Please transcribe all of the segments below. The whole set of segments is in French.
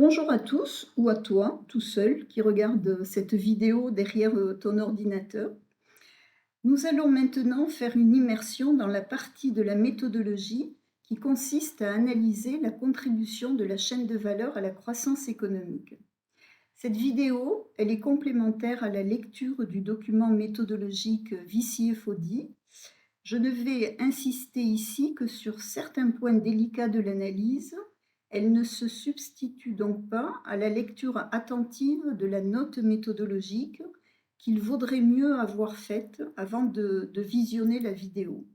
Bonjour à tous ou à toi, tout seul, qui regarde cette vidéo derrière ton ordinateur. Nous allons maintenant faire une immersion dans la partie de la méthodologie qui consiste à analyser la contribution de la chaîne de valeur à la croissance économique. Cette vidéo, elle est complémentaire à la lecture du document méthodologique Vici-Fodi. Je ne vais insister ici que sur certains points délicats de l'analyse. Elle ne se substitue donc pas à la lecture attentive de la note méthodologique qu'il vaudrait mieux avoir faite avant de visionner la vidéo.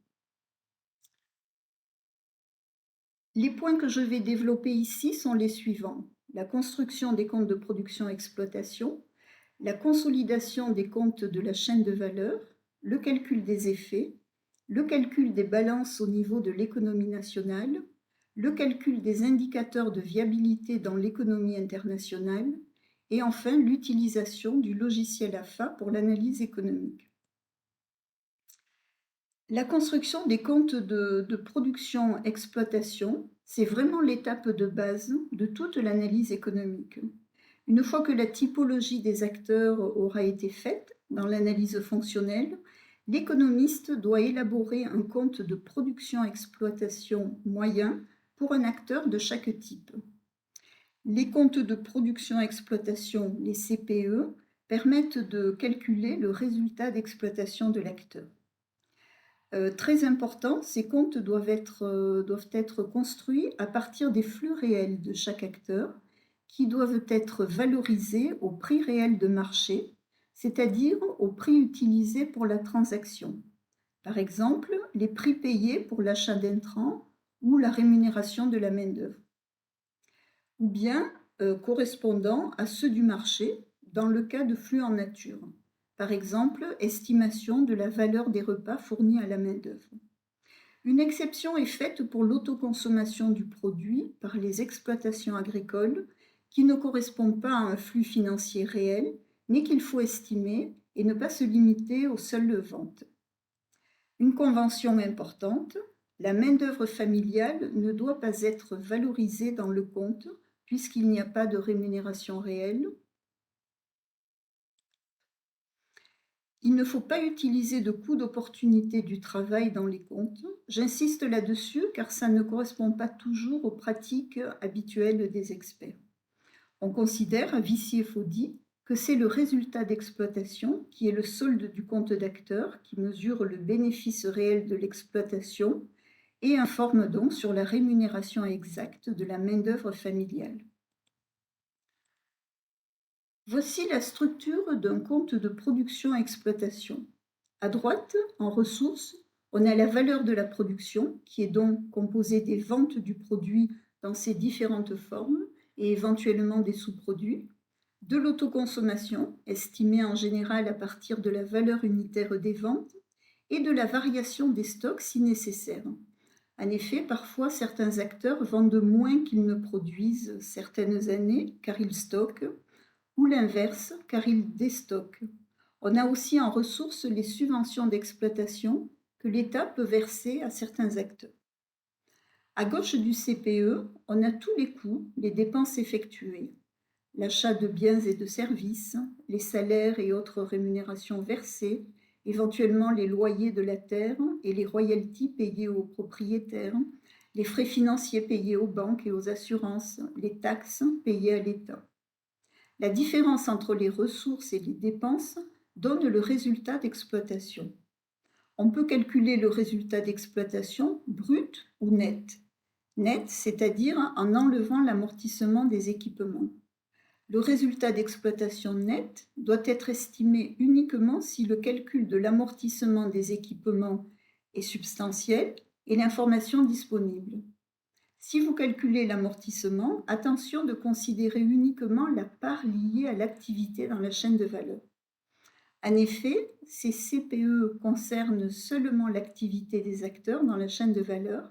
Les points que je vais développer ici sont les suivants: la construction des comptes de production-exploitation, la consolidation des comptes de la chaîne de valeur, le calcul des effets, le calcul des balances au niveau de l'économie nationale, le calcul des indicateurs de viabilité dans l'économie internationale et enfin l'utilisation du logiciel AFA pour l'analyse économique. La construction des comptes de production-exploitation, c'est vraiment l'étape de base de toute l'analyse économique. Une fois que la typologie des acteurs aura été faite dans l'analyse fonctionnelle, l'économiste doit élaborer un compte de production-exploitation moyen pour un acteur de chaque type. Les comptes de production-exploitation, les CPE, permettent de calculer le résultat d'exploitation de l'acteur. Très important, ces comptes doivent être construits à partir des flux réels de chaque acteur, qui doivent être valorisés au prix réel de marché, c'est-à-dire au prix utilisé pour la transaction. Par exemple, les prix payés pour l'achat d'intrants ou la rémunération de la main-d'œuvre. Ou bien correspondant à ceux du marché dans le cas de flux en nature. Par exemple, estimation de la valeur des repas fournis à la main-d'œuvre. Une exception est faite pour l'autoconsommation du produit par les exploitations agricoles qui ne correspondent pas à un flux financier réel, mais qu'il faut estimer et ne pas se limiter aux seules ventes. Une convention importante, la main-d'œuvre familiale ne doit pas être valorisée dans le compte puisqu'il n'y a pas de rémunération réelle. Il ne faut pas utiliser de coût d'opportunité du travail dans les comptes. J'insiste là-dessus car ça ne correspond pas toujours aux pratiques habituelles des experts. On considère à Vici-Fodi que c'est le résultat d'exploitation qui est le solde du compte d'acteur qui mesure le bénéfice réel de l'exploitation et informe donc sur la rémunération exacte de la main-d'œuvre familiale. Voici la structure d'un compte de production-exploitation. À droite, en ressources, on a la valeur de la production, qui est donc composée des ventes du produit dans ses différentes formes et éventuellement des sous-produits, de l'autoconsommation, estimée en général à partir de la valeur unitaire des ventes, et de la variation des stocks si nécessaire. En effet, parfois, certains acteurs vendent moins qu'ils ne produisent certaines années, car ils stockent, ou l'inverse, car ils déstockent. On a aussi en ressources les subventions d'exploitation que l'État peut verser à certains acteurs. À gauche du CPE, on a tous les coûts, les dépenses effectuées, l'achat de biens et de services, les salaires et autres rémunérations versées, éventuellement les loyers de la terre et les royalties payées aux propriétaires, les frais financiers payés aux banques et aux assurances, les taxes payées à l'État. La différence entre les ressources et les dépenses donne le résultat d'exploitation. On peut calculer le résultat d'exploitation brut ou net. Net, c'est-à-dire en enlevant l'amortissement des équipements. Le résultat d'exploitation net doit être estimé uniquement si le calcul de l'amortissement des équipements est substantiel et l'information disponible. Si vous calculez l'amortissement, attention de considérer uniquement la part liée à l'activité dans la chaîne de valeur. En effet, ces CPE concernent seulement l'activité des acteurs dans la chaîne de valeur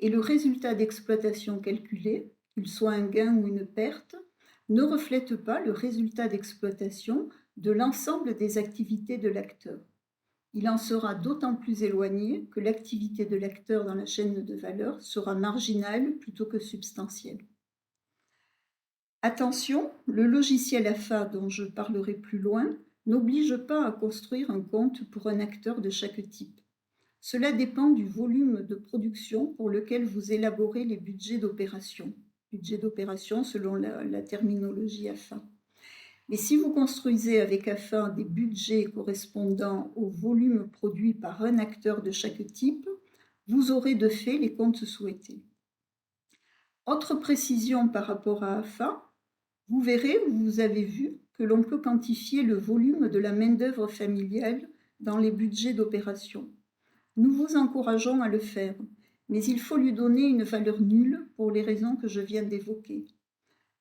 et le résultat d'exploitation calculé, qu'il soit un gain ou une perte, ne reflète pas le résultat d'exploitation de l'ensemble des activités de l'acteur. Il en sera d'autant plus éloigné que l'activité de l'acteur dans la chaîne de valeur sera marginale plutôt que substantielle. Attention, le logiciel AFA dont je parlerai plus loin n'oblige pas à construire un compte pour un acteur de chaque type. Cela dépend du volume de production pour lequel vous élaborez les budgets d'opération. Budget d'opération selon la terminologie AFA. Mais si vous construisez avec AFA des budgets correspondant au volume produit par un acteur de chaque type, vous aurez de fait les comptes souhaités. Autre précision par rapport à AFA, vous verrez, vous avez vu, que l'on peut quantifier le volume de la main-d'œuvre familiale dans les budgets d'opération. Nous vous encourageons à le faire, mais il faut lui donner une valeur nulle pour les raisons que je viens d'évoquer.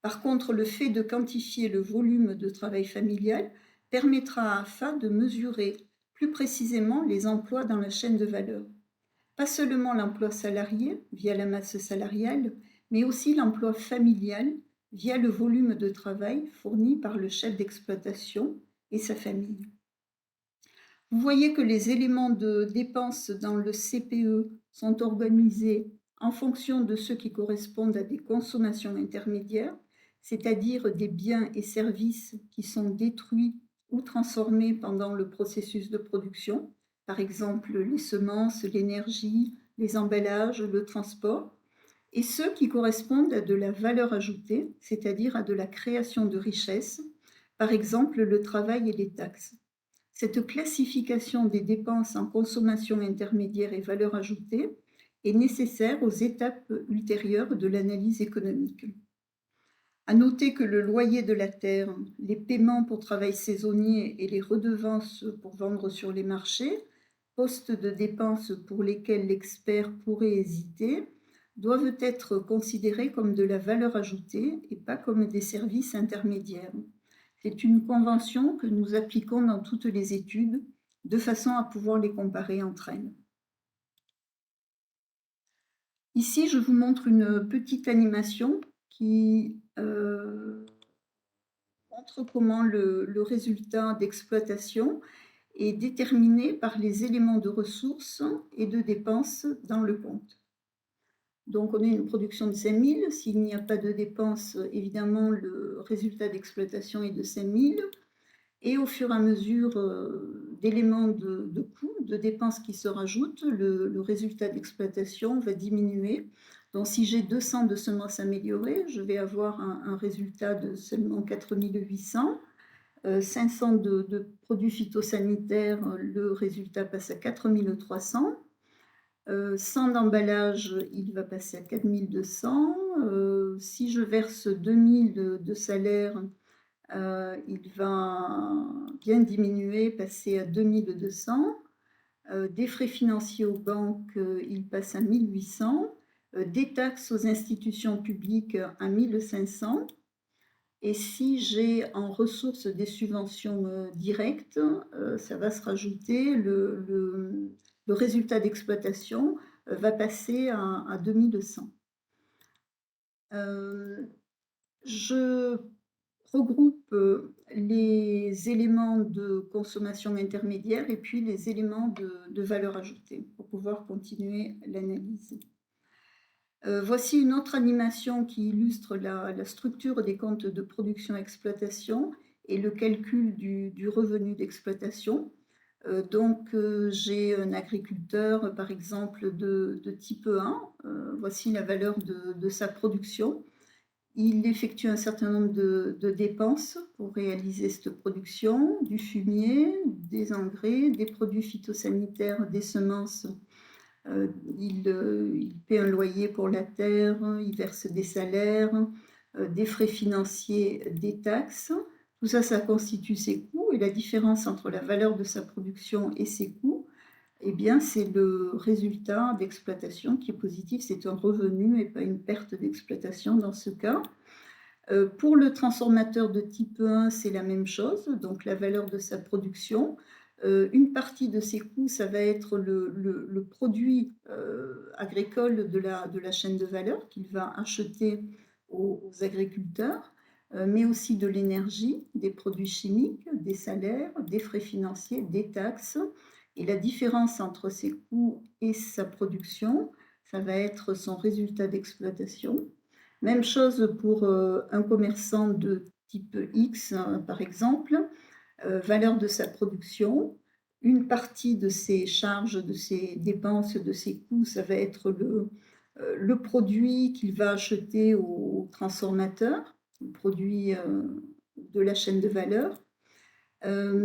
Par contre, le fait de quantifier le volume de travail familial permettra à AFA de mesurer plus précisément les emplois dans la chaîne de valeur. Pas seulement l'emploi salarié via la masse salariale, mais aussi l'emploi familial via le volume de travail fourni par le chef d'exploitation et sa famille. Vous voyez que les éléments de dépenses dans le CPE sont organisés en fonction de ceux qui correspondent à des consommations intermédiaires, c'est-à-dire des biens et services qui sont détruits ou transformés pendant le processus de production, par exemple les semences, l'énergie, les emballages, le transport, et ceux qui correspondent à de la valeur ajoutée, c'est-à-dire à de la création de richesses, par exemple le travail et les taxes. Cette classification des dépenses en consommation intermédiaire et valeur ajoutée est nécessaire aux étapes ultérieures de l'analyse économique. À noter que le loyer de la terre, les paiements pour travail saisonnier et les redevances pour vendre sur les marchés, postes de dépenses pour lesquels l'expert pourrait hésiter, doivent être considérés comme de la valeur ajoutée et pas comme des services intermédiaires. C'est une convention que nous appliquons dans toutes les études de façon à pouvoir les comparer entre elles. Ici, je vous montre une petite animation qui montre comment le résultat d'exploitation est déterminé par les éléments de ressources et de dépenses dans le compte. Donc, on a une production de 5 000. S'il n'y a pas de dépenses, évidemment, le résultat d'exploitation est de 5 000. Et au fur et à mesure d'éléments de coûts, de dépenses qui se rajoutent, le résultat d'exploitation va diminuer. Donc, si j'ai 200 de semences améliorées, je vais avoir un résultat de seulement 4 800. 500 de produits phytosanitaires, le résultat passe à 4 300. 100 d'emballage, il va passer à 4 200. Si je verse 2 000 de salaire, il va bien diminuer, passer à 2 200. Des frais financiers aux banques, il passe à 1 800. Des taxes aux institutions publiques à 1 500. Et si j'ai en ressources des subventions directes, ça va se rajouter, le résultat d'exploitation va passer à 2200. Je regroupe les éléments de consommation intermédiaire et puis les éléments de valeur ajoutée pour pouvoir continuer l'analyse. Voici une autre animation qui illustre la structure des comptes de production-exploitation et le calcul du revenu d'exploitation. Donc, j'ai un agriculteur, par exemple, de type 1. Voici la valeur de sa production. Il effectue un certain nombre de dépenses pour réaliser cette production, du fumier, des engrais, des produits phytosanitaires, des semences. Il paie un loyer pour la terre, il verse des salaires, des frais financiers, des taxes. Tout ça, ça constitue ses coûts. Et la différence entre la valeur de sa production et ses coûts, eh bien, c'est le résultat d'exploitation qui est positif. C'est un revenu et pas une perte d'exploitation dans ce cas. Pour le transformateur de type 1, c'est la même chose, donc la valeur de sa production. Une partie de ses coûts, ça va être le produit agricole de la chaîne de valeur qu'il va acheter aux agriculteurs, mais aussi de l'énergie, des produits chimiques, des salaires, des frais financiers, des taxes. Et la différence entre ses coûts et sa production, ça va être son résultat d'exploitation. Même chose pour un commerçant de type X, par exemple, valeur de sa production. Une partie de ses charges, de ses dépenses, de ses coûts, ça va être le produit qu'il va acheter au transformateur, le produit de la chaîne de valeur.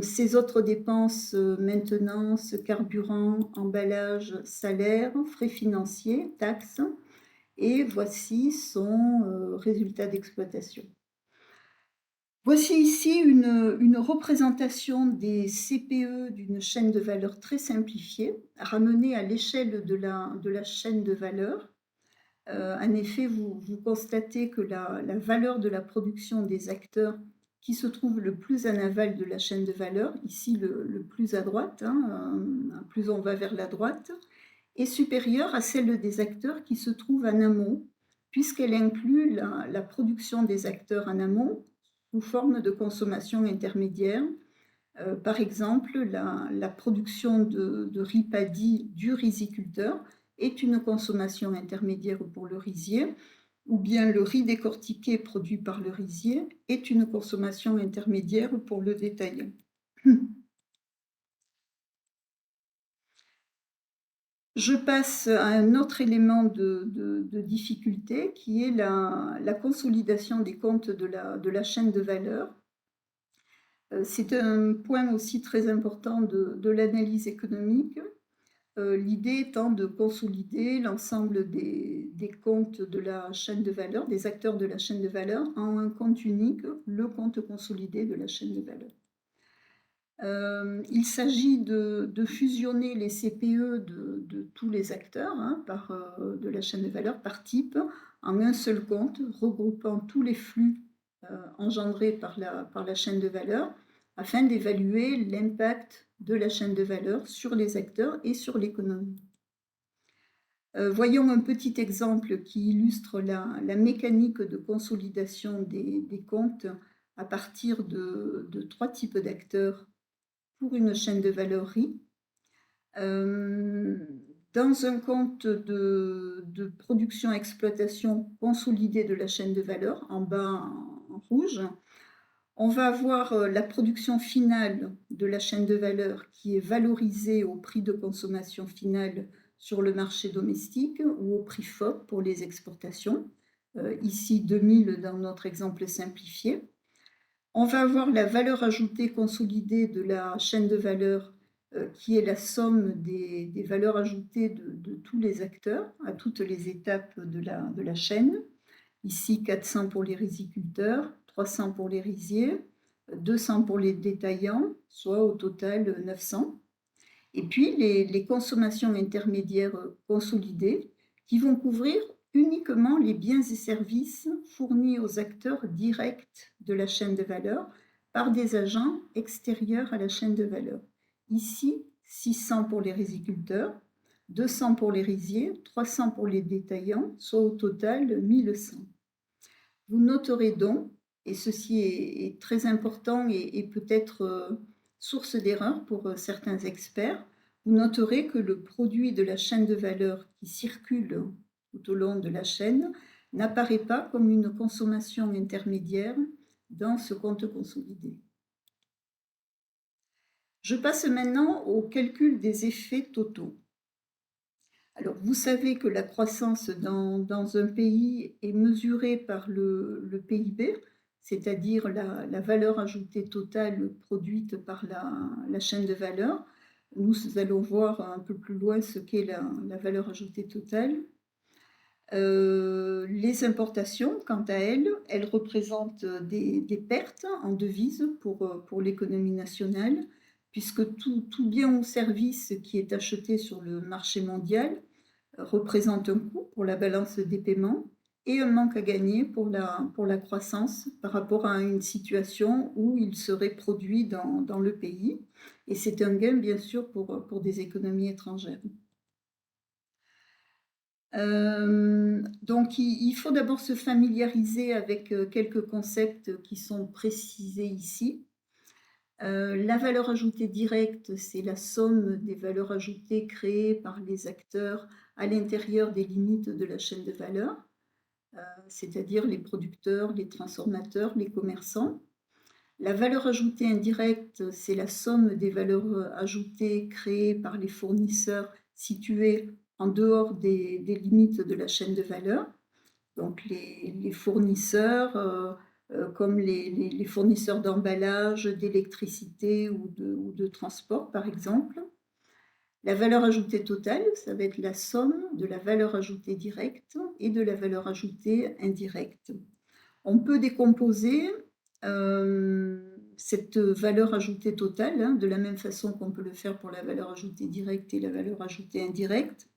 Ses autres dépenses, maintenance, carburant, emballage, salaire, frais financiers, taxes, et voici son résultat d'exploitation. Voici ici une représentation des CPE d'une chaîne de valeur très simplifiée, ramenée à l'échelle de la chaîne de valeur. En effet, vous constatez que la valeur de la production des acteurs qui se trouve le plus en aval de la chaîne de valeur, ici le plus à droite, plus on va vers la droite, est supérieure à celle des acteurs qui se trouvent en amont, puisqu'elle inclut la production des acteurs en amont sous forme de consommation intermédiaire. Par exemple, la production de riz paddy du riziculteur est une consommation intermédiaire pour le rizier, ou bien le riz décortiqué produit par le rizier est une consommation intermédiaire pour le détaillant. Je passe à un autre élément de difficulté qui est la consolidation des comptes de la chaîne de valeur. C'est un point aussi très important de l'analyse économique. L'idée étant de consolider l'ensemble des comptes de la chaîne de valeur, des acteurs de la chaîne de valeur, en un compte unique, le compte consolidé de la chaîne de valeur. Il s'agit de fusionner les CPE de tous les acteurs de la chaîne de valeur par type en un seul compte, regroupant tous les flux engendrés par la chaîne de valeur, afin d'évaluer l'impact de la chaîne de valeur sur les acteurs et sur l'économie. Voyons un petit exemple qui illustre la mécanique de consolidation des comptes à partir de 3 types d'acteurs pour une chaîne de valeur riz. Dans un compte de production-exploitation consolidée de la chaîne de valeur, en bas en rouge, on va avoir la production finale de la chaîne de valeur qui est valorisée au prix de consommation finale sur le marché domestique ou au prix FOB pour les exportations. Ici 2000 dans notre exemple simplifié. On va avoir la valeur ajoutée consolidée de la chaîne de valeur qui est la somme des valeurs ajoutées de tous les acteurs à toutes les étapes de la chaîne. Ici 400 pour les riziculteurs, 300 pour les riziers, 200 pour les détaillants, soit au total 900. Et puis les consommations intermédiaires consolidées qui vont couvrir uniquement les biens et services fournis aux acteurs directs de la chaîne de valeur par des agents extérieurs à la chaîne de valeur. Ici, 600 pour les riziculteurs, 200 pour les riziers, 300 pour les détaillants, soit au total 1100. Vous noterez donc, et ceci est très important et peut-être source d'erreur pour certains experts, vous noterez que le produit de la chaîne de valeur qui circule tout au long de la chaîne n'apparaît pas comme une consommation intermédiaire dans ce compte consolidé. Je passe maintenant au calcul des effets totaux. Alors, vous savez que la croissance dans un pays est mesurée par le PIB, c'est-à-dire la valeur ajoutée totale produite par la chaîne de valeur. Nous allons voir un peu plus loin ce qu'est la valeur ajoutée totale. Les importations, quant à elles représentent des pertes en devises pour l'économie nationale, puisque tout bien ou service qui est acheté sur le marché mondial représente un coût pour la balance des paiements et un manque à gagner pour la croissance par rapport à une situation où il serait produit dans le pays. Et c'est un gain, bien sûr, pour des économies étrangères. Donc, il faut d'abord se familiariser avec quelques concepts qui sont précisés ici. La valeur ajoutée directe, c'est la somme des valeurs ajoutées créées par les acteurs à l'intérieur des limites de la chaîne de valeur. c'est-à-dire les producteurs, les transformateurs, les commerçants. La valeur ajoutée indirecte, c'est la somme des valeurs ajoutées créées par les fournisseurs situés en dehors des limites de la chaîne de valeur. Donc les fournisseurs, comme les fournisseurs d'emballage, d'électricité ou de transport, par exemple. La valeur ajoutée totale, ça va être la somme de la valeur ajoutée directe et de la valeur ajoutée indirecte. On peut décomposer cette valeur ajoutée totale, hein, de la même façon qu'on peut le faire pour la valeur ajoutée directe et la valeur ajoutée indirecte.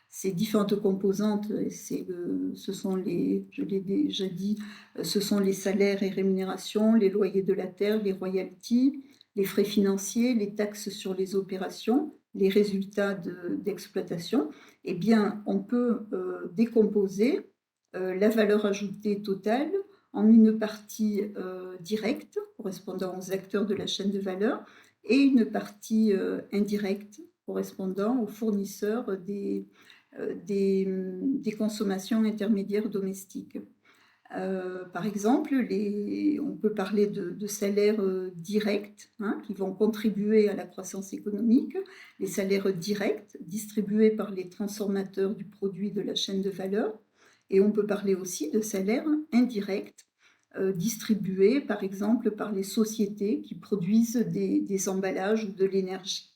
Ces différentes composantes, ce sont je l'ai déjà dit, ce sont les salaires et rémunérations, les loyers de la terre, les royalties, les frais financiers, les taxes sur les opérations, les résultats d'exploitation. Eh bien, on peut décomposer la valeur ajoutée totale en une partie directe, correspondant aux acteurs de la chaîne de valeur, et une partie indirecte, correspondant aux fournisseurs des consommations intermédiaires domestiques. Par exemple, on peut parler de salaires directs, hein, qui vont contribuer à la croissance économique, les salaires directs distribués par les transformateurs du produit de la chaîne de valeur, et on peut parler aussi de salaires indirects distribués par exemple par les sociétés qui produisent des emballages ou de l'énergie.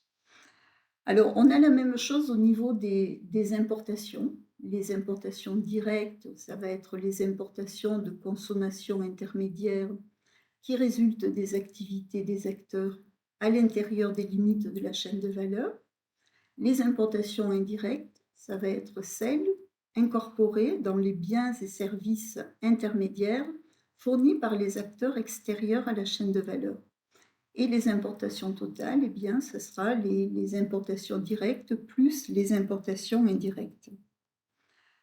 Alors, on a la même chose au niveau des importations. Les importations directes, ça va être les importations de consommation intermédiaire qui résultent des activités des acteurs à l'intérieur des limites de la chaîne de valeur. Les importations indirectes, ça va être celles incorporées dans les biens et services intermédiaires fournis par les acteurs extérieurs à la chaîne de valeur. Et les importations totales, eh bien, ce sera les importations directes plus les importations indirectes.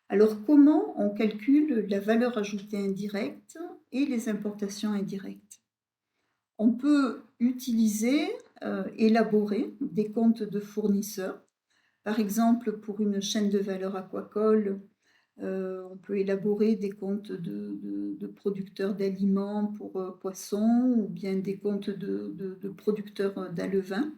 Alors, comment on calcule la valeur ajoutée indirecte et les importations indirectes? On peut utiliser, élaborer des comptes de fournisseurs. Par exemple, pour une chaîne de valeur aquacole, on peut élaborer des comptes de producteurs d'aliments pour poissons ou bien des comptes de producteurs d'alevins.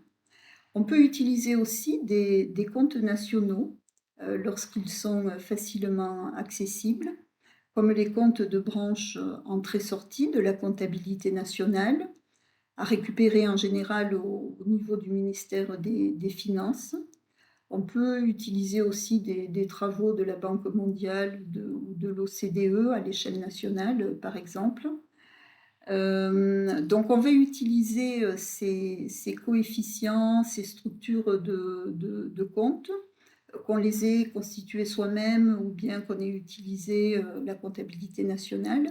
On peut utiliser aussi des comptes nationaux lorsqu'ils sont facilement accessibles, comme les comptes de branche entrée-sortie de la comptabilité nationale, à récupérer en général au niveau du ministère des Finances. On peut utiliser aussi des travaux de la Banque mondiale ou de l'OCDE à l'échelle nationale, par exemple. Donc on va utiliser ces coefficients, ces structures de comptes, qu'on les ait constituées soi-même ou bien qu'on ait utilisé la comptabilité nationale.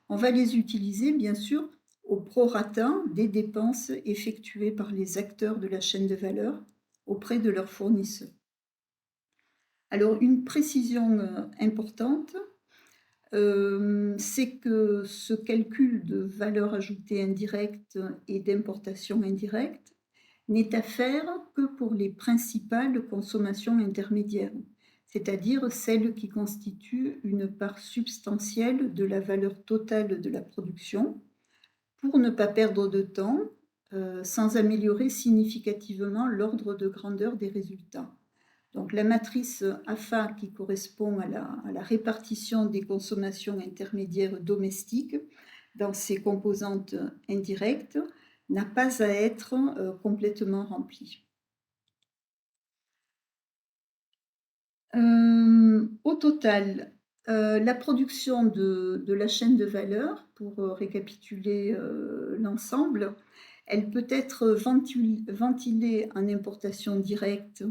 On va les utiliser, bien sûr, au prorata des dépenses effectuées par les acteurs de la chaîne de valeur auprès de leurs fournisseurs. Alors, une précision importante, c'est que ce calcul de valeur ajoutée indirecte et d'importation indirecte n'est à faire que pour les principales consommations intermédiaires, c'est-à-dire celles qui constituent une part substantielle de la valeur totale de la production, pour ne pas perdre de temps sans améliorer significativement l'ordre de grandeur des résultats. Donc la matrice AFA qui correspond à la répartition des consommations intermédiaires domestiques dans ses composantes indirectes n'a pas à être complètement remplie. Au total, la production de la chaîne de valeur, pour récapituler l'ensemble, elle peut être ventilée en importation directe,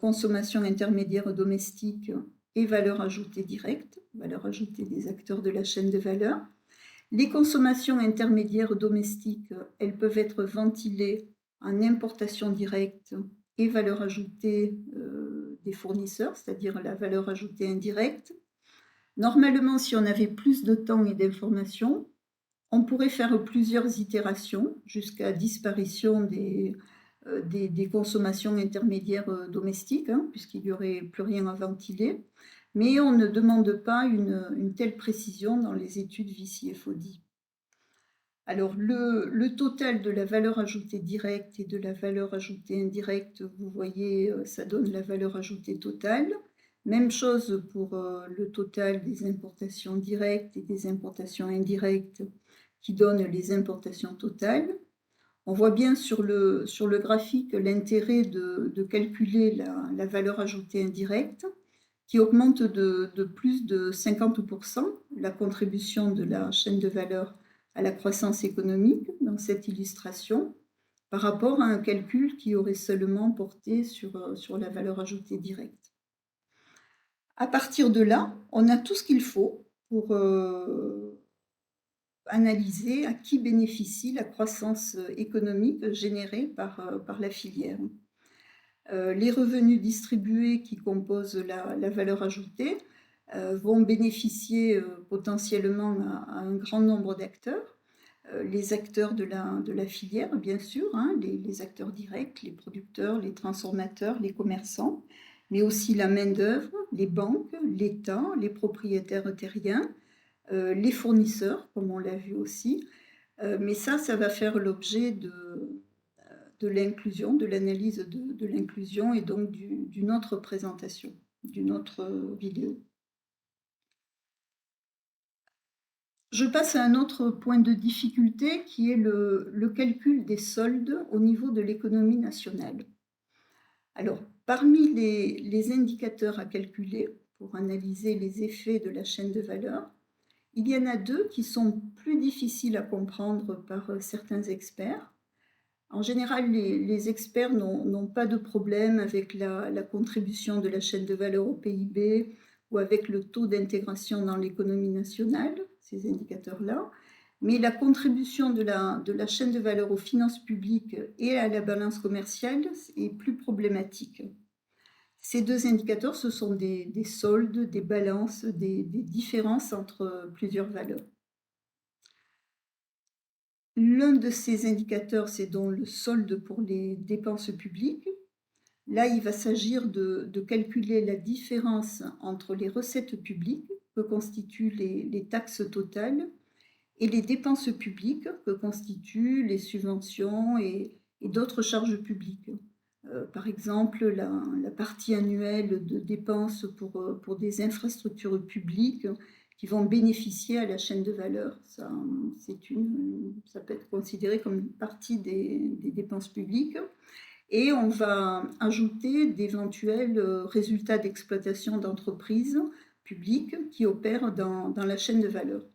consommation intermédiaire domestique et valeur ajoutée directe, valeur ajoutée des acteurs de la chaîne de valeur. Les consommations intermédiaires domestiques, elles peuvent être ventilées en importation directe et valeur ajoutée des fournisseurs, c'est-à-dire la valeur ajoutée indirecte. Normalement, si on avait plus de temps et d'informations, on pourrait faire plusieurs itérations jusqu'à disparition des consommations intermédiaires domestiques, hein, puisqu'il n'y aurait plus rien à ventiler. mais on ne demande pas une telle précision dans les études VCFOD. Alors, le total de la valeur ajoutée directe et de la valeur ajoutée indirecte, vous voyez, ça donne la valeur ajoutée totale. Même chose pour le total des importations directes et des importations indirectes qui donnent les importations totales. On voit bien sur le graphique l'intérêt de calculer la valeur ajoutée indirecte qui augmente de plus de 50% la contribution de la chaîne de valeur à la croissance économique dans cette illustration par rapport à un calcul qui aurait seulement porté sur la valeur ajoutée directe. À partir de là, on a tout ce qu'il faut pour analyser à qui bénéficie la croissance économique générée par la filière. Les revenus distribués qui composent la valeur ajoutée vont bénéficier potentiellement à un grand nombre d'acteurs. Les acteurs de la filière, bien sûr, hein, les acteurs directs, les producteurs, les transformateurs, les commerçants, mais aussi la main-d'œuvre, les banques, l'État, les propriétaires terriens, les fournisseurs, comme on l'a vu aussi. Mais ça va faire l'objet de l'inclusion, de l'analyse de l'inclusion et donc d'une autre présentation, d'une autre vidéo. Je passe à un autre point de difficulté qui est le calcul des soldes au niveau de l'économie nationale. Alors, parmi les indicateurs à calculer pour analyser les effets de la chaîne de valeur, il y en a deux qui sont plus difficiles à comprendre par certains experts. En général, les experts n'ont pas de problème avec la contribution de la chaîne de valeur au PIB ou avec le taux d'intégration dans l'économie nationale, ces indicateurs-là. Mais la contribution de la chaîne de valeur aux finances publiques et à la balance commerciale est plus problématique. Ces deux indicateurs, ce sont des soldes, des balances, des différences entre plusieurs valeurs. L'un de ces indicateurs, c'est donc le solde pour les dépenses publiques. Là, il va s'agir de calculer la différence entre les recettes publiques, que constituent les taxes totales, et les dépenses publiques, que constituent les subventions et d'autres charges publiques. Par exemple, la partie annuelle de dépenses pour des infrastructures publiques qui vont bénéficier à la chaîne de valeur. Ça peut être considéré comme une partie des dépenses publiques. Et on va ajouter d'éventuels résultats d'exploitation d'entreprises publiques qui opèrent dans la chaîne de valeur.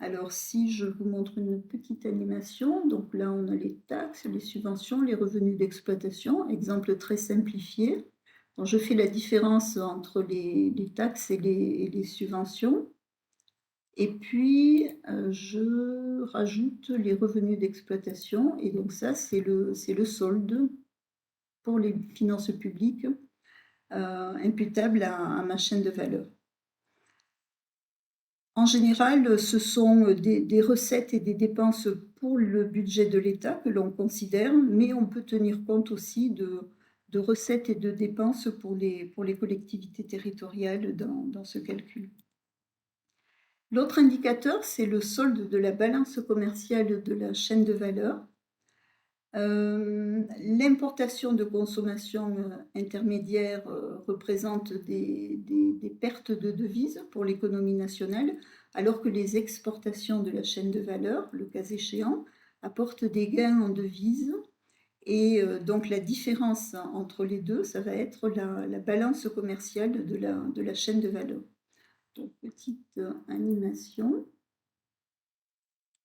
Alors, si je vous montre une petite animation, donc là, on a les taxes, les subventions, les revenus d'exploitation, exemple très simplifié. Donc, je fais la différence entre les taxes et les subventions. Et puis, je rajoute les revenus d'exploitation. Et donc ça, c'est le solde pour les finances publiques imputable à ma chaîne de valeur. En général, ce sont des recettes et des dépenses pour le budget de l'État que l'on considère, mais on peut tenir compte aussi de recettes et de dépenses pour les collectivités territoriales dans ce calcul. L'autre indicateur, c'est le solde de la balance commerciale de la chaîne de valeur. L'importation de consommation intermédiaire représente des pertes de devises pour l'économie nationale, alors que les exportations de la chaîne de valeur, le cas échéant, apportent des gains en devises. Et donc la différence entre les deux, ça va être la balance commerciale de la chaîne de valeur. Donc petite animation.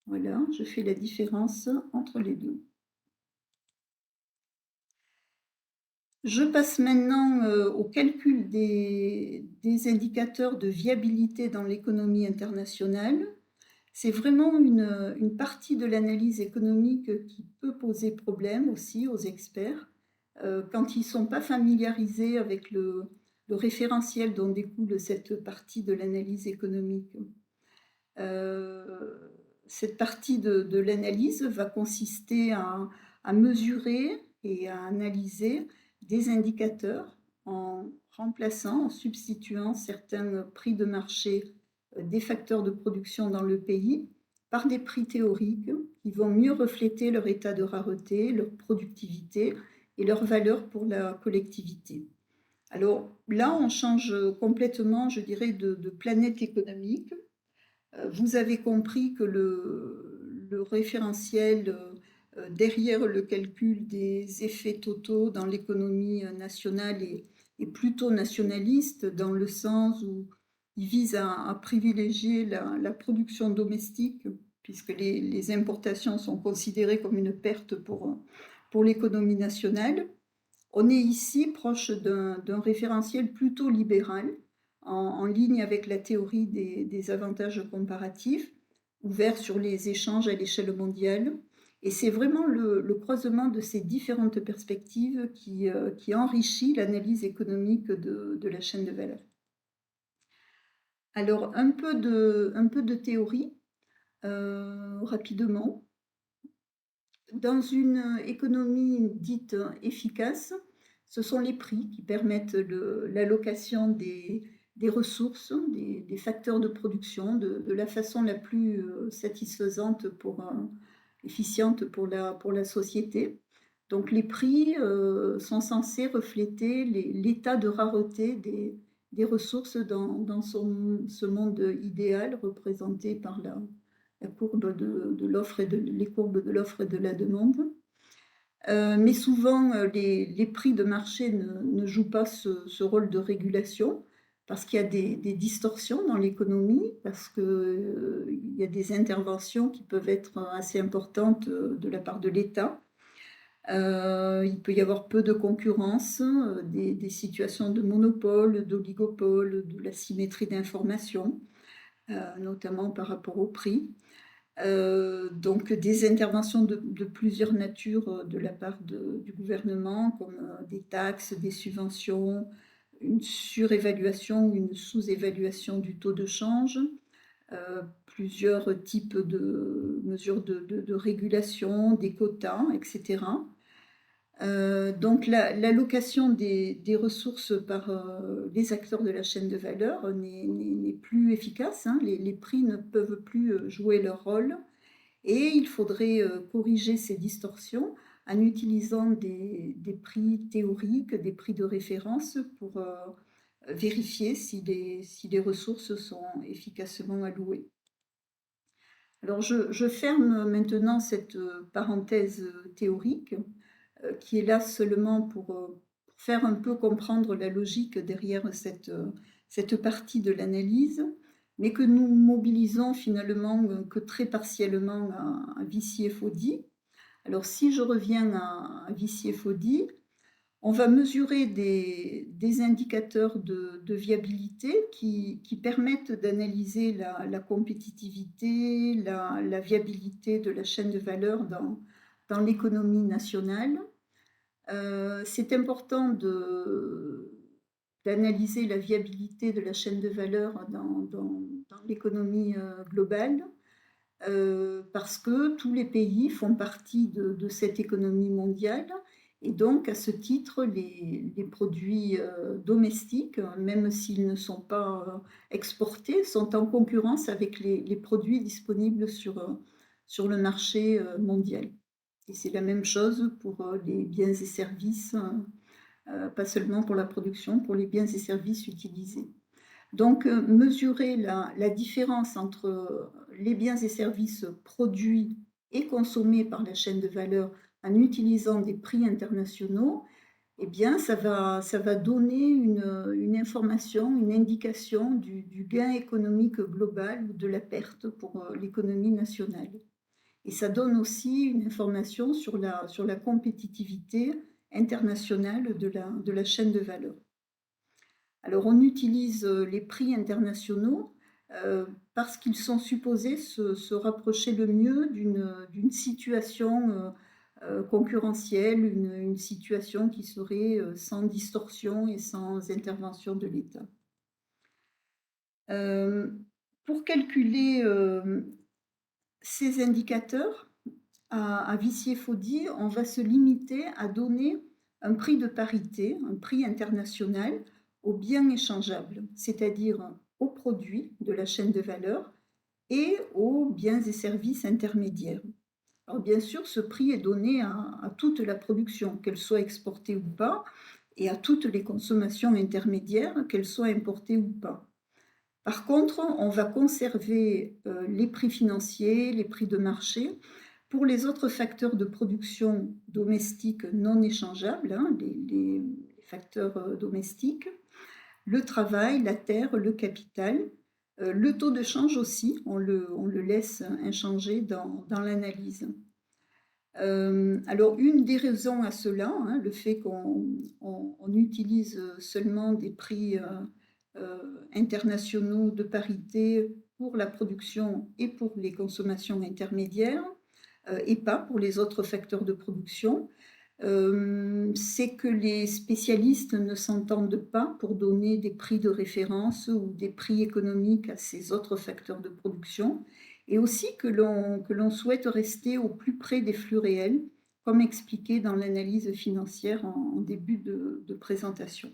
Voilà, je fais la différence entre les deux. Je passe maintenant au calcul des indicateurs de viabilité dans l'économie internationale. C'est vraiment une partie de l'analyse économique qui peut poser problème aussi aux experts quand ils ne sont pas familiarisés avec le référentiel dont découle cette partie de l'analyse économique. Cette partie de l'analyse va consister à mesurer et à analyser des indicateurs en remplaçant, en substituant certains prix de marché des facteurs de production dans le pays par des prix théoriques qui vont mieux refléter leur état de rareté, leur productivité et leur valeur pour la collectivité. Alors là, on change complètement, je dirais, de planète économique. Vous avez compris que le référentiel derrière le calcul des effets totaux dans l'économie nationale est plutôt nationaliste dans le sens où il vise à privilégier la production domestique puisque les importations sont considérées comme une perte pour l'économie nationale. On est ici proche d'un référentiel plutôt libéral, en ligne avec la théorie des avantages comparatifs, ouvert sur les échanges à l'échelle mondiale. Et c'est vraiment le croisement de ces différentes perspectives qui enrichit l'analyse économique de la chaîne de valeur. Alors, un peu de théorie, rapidement. Dans une économie dite efficace, ce sont les prix qui permettent l'allocation des ressources, des facteurs de production de la façon la plus satisfaisante efficiente pour la société. Donc les prix sont censés refléter l'état de rareté des ressources dans ce monde idéal représenté par la courbe de l'offre les courbes de l'offre et de la demande. Mais souvent, les prix de marché ne jouent pas ce rôle de régulation parce qu'il y a des distorsions dans l'économie, parce qu'il y a des interventions qui peuvent être assez importantes de la part de l'État. Il peut y avoir peu de concurrence, des situations de monopole, d'oligopole, de l'asymétrie d'information, notamment par rapport au prix. Donc des interventions de plusieurs natures de la part du gouvernement, comme des taxes, des subventions, une surévaluation ou une sous-évaluation du taux de change, plusieurs types de mesures de régulation, des quotas, etc. Donc l'allocation des ressources par les acteurs de la chaîne de valeur n'est plus efficace, hein. Les prix ne peuvent plus jouer leur rôle et il faudrait corriger ces distorsions en utilisant des prix théoriques, des prix de référence pour vérifier si les ressources sont efficacement allouées. Alors je ferme maintenant cette parenthèse théorique qui est là seulement pour faire un peu comprendre la logique derrière cette partie de l'analyse, mais que nous mobilisons finalement que très partiellement à Vichy-Foddy. Alors si je reviens à Vichy-Foddy, on va mesurer des indicateurs de viabilité qui permettent d'analyser la compétitivité, la viabilité de la chaîne de valeur dans l'économie nationale. C'est important d'analyser la viabilité de la chaîne de valeur dans l'économie globale parce que tous les pays font partie de cette économie mondiale et donc à ce titre les produits domestiques, même s'ils ne sont pas exportés, sont en concurrence avec les produits disponibles sur le marché mondial. Et c'est la même chose pour les biens et services, pas seulement pour la production, pour les biens et services utilisés. Donc, mesurer la différence entre les biens et services produits et consommés par la chaîne de valeur en utilisant des prix internationaux, eh bien, ça va donner une information, une indication du gain économique global ou de la perte pour l'économie nationale. Et ça donne aussi une information sur la compétitivité internationale de la chaîne de valeur. Alors on utilise les prix internationaux parce qu'ils sont supposés se rapprocher le mieux d'une situation concurrentielle, une situation qui serait sans distorsion et sans intervention de l'État. Pour calculer ces indicateurs, à Vichy-Foddy, on va se limiter à donner un prix de parité, un prix international, aux biens échangeables, c'est-à-dire aux produits de la chaîne de valeur et aux biens et services intermédiaires. Alors bien sûr, ce prix est donné à toute la production, qu'elle soit exportée ou pas, et à toutes les consommations intermédiaires, qu'elles soient importées ou pas. Par contre, on va conserver les prix financiers, les prix de marché pour les autres facteurs de production domestiques non échangeables, hein, les facteurs domestiques, le travail, la terre, le capital, le taux de change aussi, on le laisse inchangé dans l'analyse. Alors une des raisons à cela, hein, le fait qu'on utilise seulement des prix internationaux de parité pour la production et pour les consommations intermédiaires, et pas pour les autres facteurs de production, c'est que les spécialistes ne s'entendent pas pour donner des prix de référence ou des prix économiques à ces autres facteurs de production, et aussi que l'on souhaite rester au plus près des flux réels, comme expliqué dans l'analyse financière en début de présentation.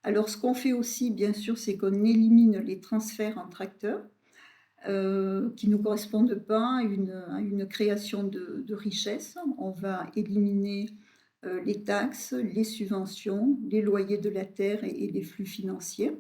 Alors ce qu'on fait aussi, bien sûr, c'est qu'on élimine les transferts entre acteurs qui ne correspondent pas à une création de richesse. On va éliminer les taxes, les subventions, les loyers de la terre et les flux financiers.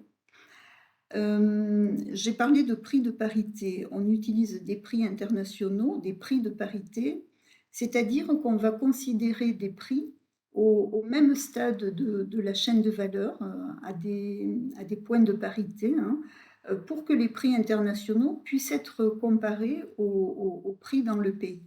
J'ai parlé de prix de parité. On utilise des prix internationaux, des prix de parité, c'est-à-dire qu'on va considérer des prix au même stade de la chaîne de valeur, à des points de parité, hein, pour que les prix internationaux puissent être comparés aux prix dans le pays.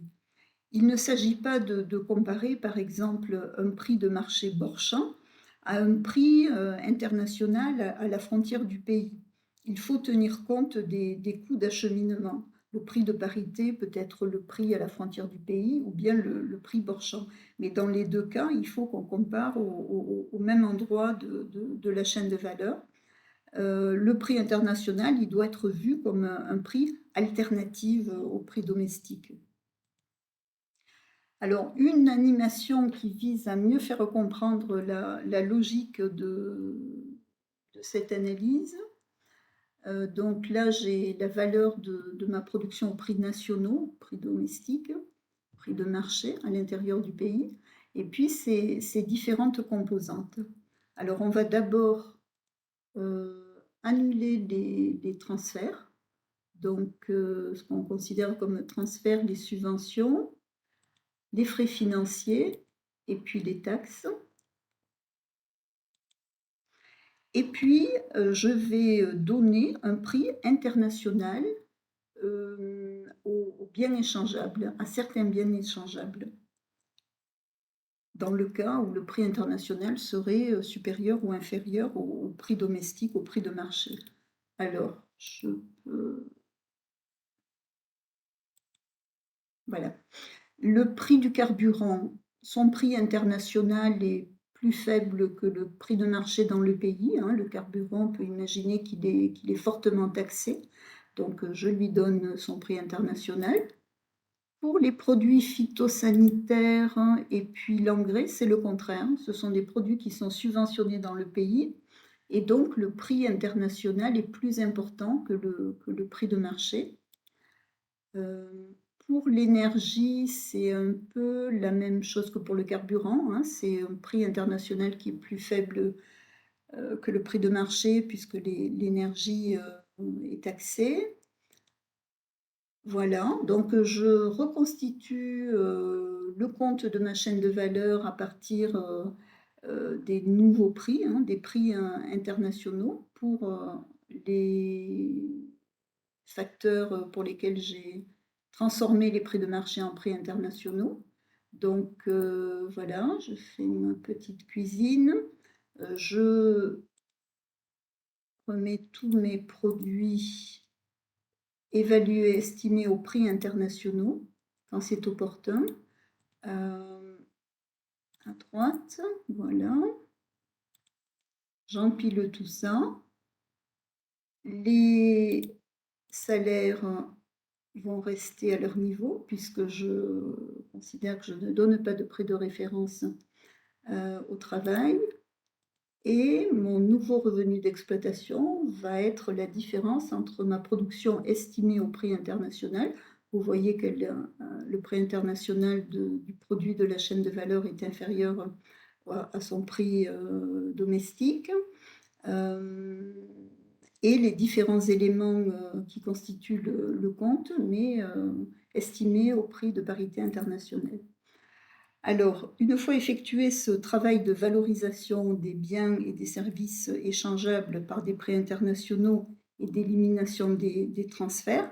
Il ne s'agit pas de comparer, par exemple, un prix de marché Borchamp à un prix international à la frontière du pays. Il faut tenir compte des coûts d'acheminement. Le prix de parité peut être le prix à la frontière du pays ou bien le prix Borchamp. Mais dans les deux cas, il faut qu'on compare au même endroit de la chaîne de valeur. Le prix international, il doit être vu comme un prix alternatif au prix domestique. Alors, une animation qui vise à mieux faire comprendre la logique de cette analyse. Donc là, j'ai la valeur de ma production au prix nationaux, prix domestique, prix de marché à l'intérieur du pays, et puis ces différentes composantes. Alors, on va d'abord annuler les transferts, donc ce qu'on considère comme transferts, les subventions, les frais financiers et puis les taxes. Et puis, je vais donner un prix international aux biens échangeables, à certains biens échangeables, dans le cas où le prix international serait supérieur ou inférieur au prix domestique, au prix de marché. Alors, je peux... Voilà. Le prix du carburant, son prix international est plus faible que le prix de marché dans le pays, hein. Le carburant, on peut imaginer qu'il est fortement taxé, donc je lui donne son prix international. Pour les produits phytosanitaires, hein, et puis l'engrais, c'est le contraire. Ce sont des produits qui sont subventionnés dans le pays et donc le prix international est plus important que le prix de marché. Pour l'énergie, c'est un peu la même chose que pour le carburant, hein. C'est un prix international qui est plus faible que le prix de marché puisque l'énergie est taxée. Voilà, donc je reconstitue le compte de ma chaîne de valeur à partir des nouveaux prix, hein, des prix internationaux pour les facteurs pour lesquels j'ai transformé les prix de marché en prix internationaux. Donc voilà, je fais ma petite cuisine. Je remets tous mes produits évalués, estimés aux prix internationaux quand c'est opportun. À droite, voilà. J'empile tout ça. Les salaires vont rester à leur niveau puisque je considère que je ne donne pas de prix de référence au travail. et mon nouveau revenu d'exploitation va être la différence entre ma production estimée au prix international. Vous voyez que le prix international du produit de la chaîne de valeur est inférieur à son prix domestique. Euh, et les différents éléments qui constituent le compte, mais estimés au prix de parité internationale. Alors, une fois effectué ce travail de valorisation des biens et des services échangeables par des prix internationaux et d'élimination des transferts,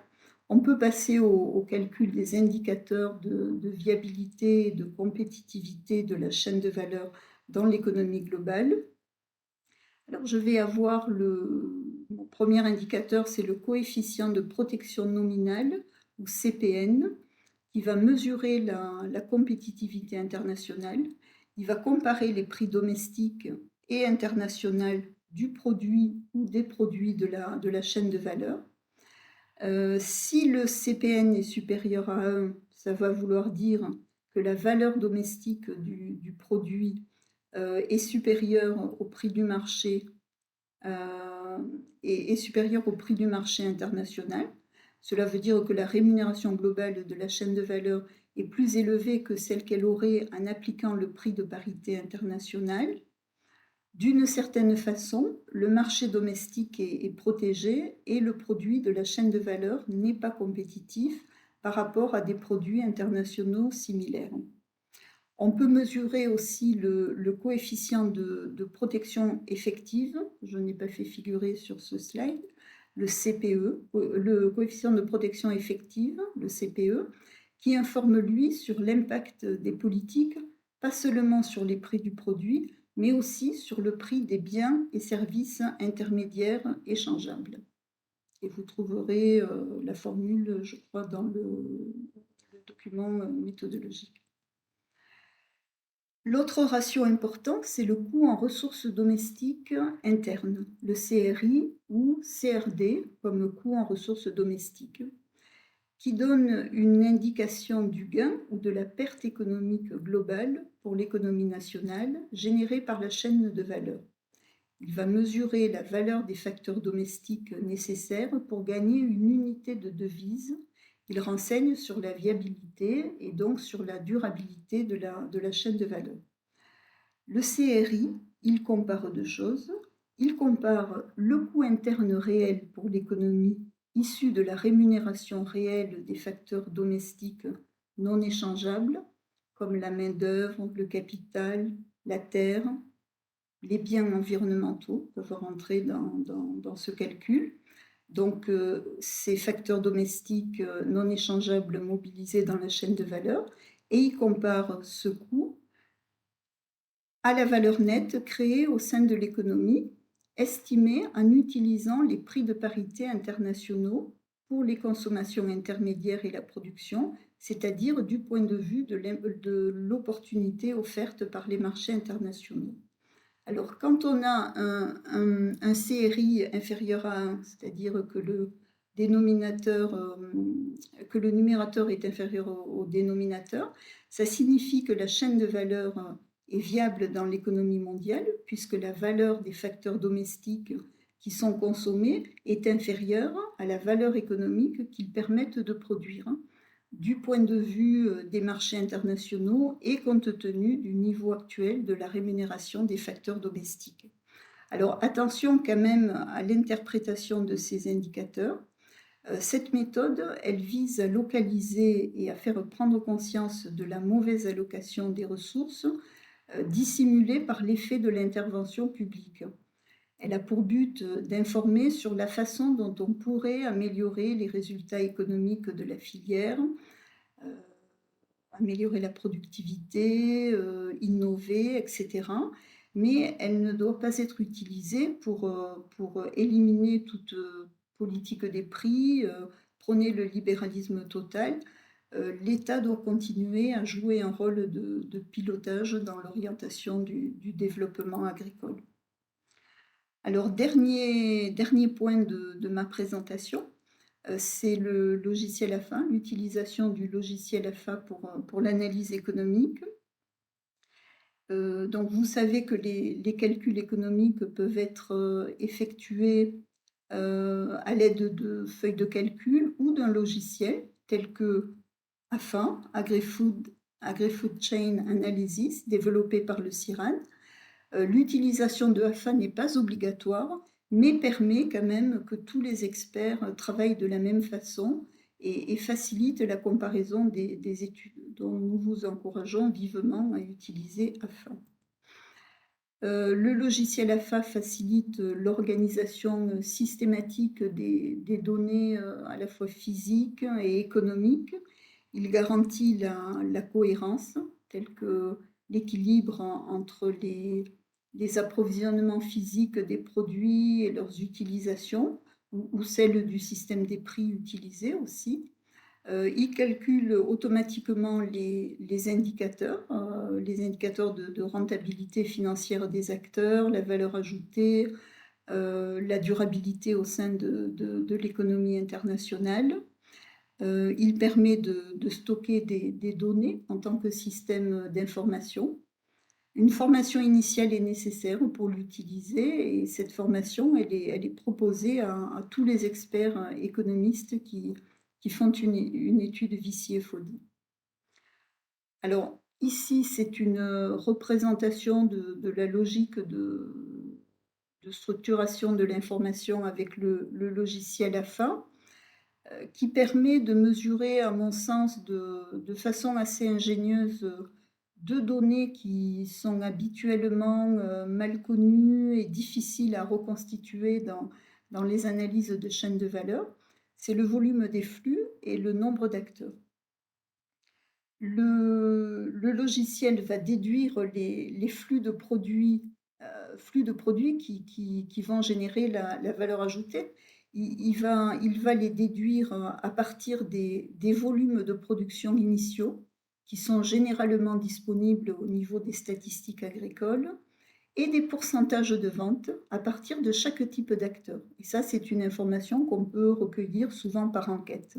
on peut passer au calcul des indicateurs de viabilité et de compétitivité de la chaîne de valeur dans l'économie globale. Alors, je vais avoir mon premier indicateur, c'est le coefficient de protection nominale, ou CPN, qui va mesurer la compétitivité internationale. Il va comparer les prix domestiques et internationaux du produit ou des produits de la chaîne de valeur. Si le CPN est supérieur à 1, ça va vouloir dire que la valeur domestique du produit est supérieure au prix du marché est supérieur au prix du marché international. Cela veut dire que la rémunération globale de la chaîne de valeur est plus élevée que celle qu'elle aurait en appliquant le prix de parité international. D'une certaine façon, le marché domestique est protégé et le produit de la chaîne de valeur n'est pas compétitif par rapport à des produits internationaux similaires. On peut mesurer aussi le coefficient de protection effective, je n'ai pas fait figurer sur ce slide, le CPE, le coefficient de protection effective, le CPE, qui informe, lui, sur l'impact des politiques, pas seulement sur les prix du produit, mais aussi sur le prix des biens et services intermédiaires échangeables. Et vous trouverez la formule, je crois, dans le document méthodologique. L'autre ratio important, c'est le coût en ressources domestiques internes, le CRI ou CRD comme coût en ressources domestiques, qui donne une indication du gain ou de la perte économique globale pour l'économie nationale générée par la chaîne de valeur. Il va mesurer la valeur des facteurs domestiques nécessaires pour gagner une unité de devise. Il renseigne sur la viabilité et donc sur la durabilité de la chaîne de valeur. Le CRI, il compare deux choses. Il compare le coût interne réel pour l'économie issu de la rémunération réelle des facteurs domestiques non échangeables, comme la main-d'œuvre, le capital, la terre, les biens environnementaux peuvent rentrer dans ce calcul. Donc, ces facteurs domestiques non échangeables mobilisés dans la chaîne de valeur, et il compare ce coût à la valeur nette créée au sein de l'économie, estimée en utilisant les prix de parité internationaux pour les consommations intermédiaires et la production, c'est-à-dire du point de vue de l'opportunité offerte par les marchés internationaux. Alors, quand on a un CRI inférieur à 1, c'est-à-dire que le numérateur est inférieur au dénominateur, ça signifie que la chaîne de valeur est viable dans l'économie mondiale, puisque la valeur des facteurs domestiques qui sont consommés est inférieure à la valeur économique qu'ils permettent de produire, du point de vue des marchés internationaux et compte tenu du niveau actuel de la rémunération des facteurs domestiques. Alors attention quand même à l'interprétation de ces indicateurs. Cette méthode, elle vise à localiser et à faire prendre conscience de la mauvaise allocation des ressources dissimulée par l'effet de l'intervention publique. Elle a pour but d'informer sur la façon dont on pourrait améliorer les résultats économiques de la filière, améliorer la productivité, innover, etc. Mais elle ne doit pas être utilisée pour éliminer toute politique des prix, prôner le libéralisme total. L'État doit continuer à jouer un rôle de pilotage dans l'orientation du développement agricole. Alors, dernier point de ma présentation, c'est le logiciel AFA, l'utilisation du logiciel AFA pour l'analyse économique. Donc vous savez que les calculs économiques peuvent être, effectués, à l'aide de feuilles de calcul ou d'un logiciel tel que AFA, Agri-Food Chain Analysis, développé par le CIRAD. L'utilisation de AFA n'est pas obligatoire, mais permet quand même que tous les experts travaillent de la même façon et facilite la comparaison des études. Donc nous vous encourageons vivement à utiliser AFA. Le logiciel AFA facilite l'organisation systématique des données à la fois physiques et économiques. Il garantit la cohérence, telle que l'équilibre entre les approvisionnements physiques des produits et leurs utilisations, ou celle du système des prix utilisé aussi. Il calcule automatiquement les indicateurs de rentabilité financière des acteurs, la valeur ajoutée, la durabilité au sein de l'économie internationale. Il permet de stocker des données en tant que système d'information. Une formation initiale est nécessaire pour l'utiliser et cette formation, elle est proposée à tous les experts économistes qui font une étude Vici-Fodi. Alors ici, c'est une représentation de la logique de structuration de l'information avec le logiciel AFA, qui permet de mesurer, à mon sens, de façon assez ingénieuse, deux données qui sont habituellement mal connues et difficiles à reconstituer dans les analyses de chaînes de valeur. C'est le volume des flux et le nombre d'acteurs. Le logiciel va déduire les flux de produits qui vont générer la valeur ajoutée. Il va les déduire à partir des volumes de production initiaux qui sont généralement disponibles au niveau des statistiques agricoles et des pourcentages de vente à partir de chaque type d'acteur. Et ça, c'est une information qu'on peut recueillir souvent par enquête.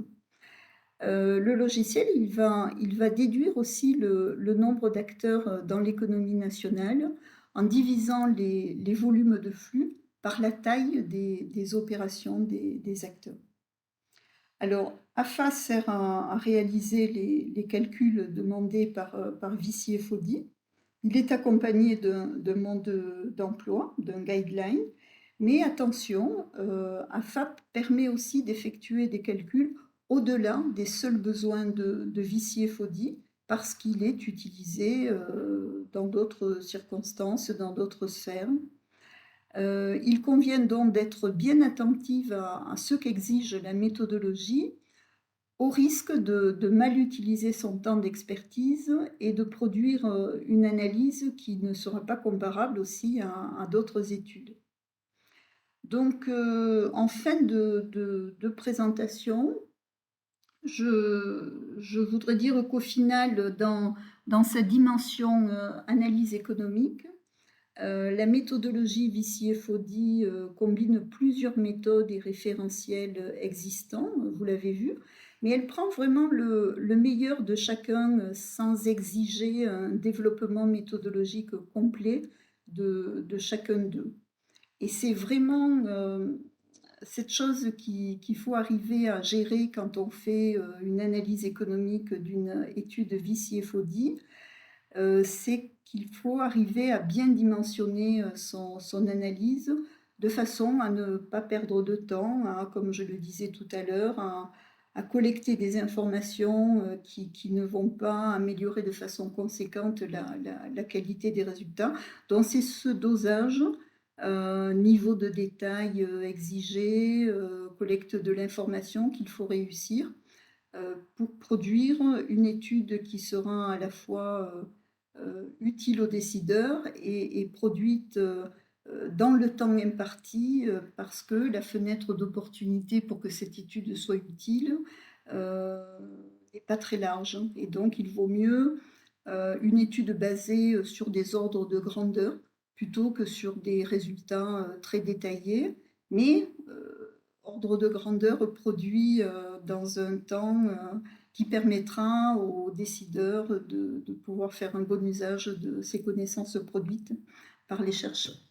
Le logiciel, il va déduire aussi le nombre d'acteurs dans l'économie nationale en divisant les volumes de flux par la taille des opérations des acteurs. Alors, AFA sert à réaliser les calculs demandés par Vici-Fodi. Il est accompagné d'un mode d'emploi, d'un guideline, mais attention, AFA permet aussi d'effectuer des calculs au-delà des seuls besoins de Vici-Fodi parce qu'il est utilisé dans d'autres circonstances, dans d'autres sphères. Il convient donc d'être bien attentive à ce qu'exige la méthodologie, au risque de mal utiliser son temps d'expertise et de produire une analyse qui ne sera pas comparable aussi à d'autres études. Donc, en fin de présentation, je voudrais dire qu'au final, dans sa dimension analyse économique, la méthodologie Vici-Fodi combine plusieurs méthodes et référentiels existants, vous l'avez vu, mais elle prend vraiment le meilleur de chacun sans exiger un développement méthodologique complet de chacun d'eux. Et c'est vraiment cette chose qu'il faut arriver à gérer quand on fait une analyse économique d'une étude Vici-Fodi, c'est qu'il faut arriver à bien dimensionner son analyse de façon à ne pas perdre de temps, comme je le disais tout à l'heure, à collecter des informations qui ne vont pas améliorer de façon conséquente la qualité des résultats. Donc c'est ce dosage, niveau de détail exigé, collecte de l'information qu'il faut réussir pour produire une étude qui sera à la fois utile aux décideurs et produite dans le temps imparti parce que la fenêtre d'opportunité pour que cette étude soit utile n'est pas très large. Et donc, il vaut mieux une étude basée sur des ordres de grandeur plutôt que sur des résultats très détaillés, mais ordre de grandeur produit dans un temps qui permettra aux décideurs de pouvoir faire un bon usage de ces connaissances produites par les chercheurs.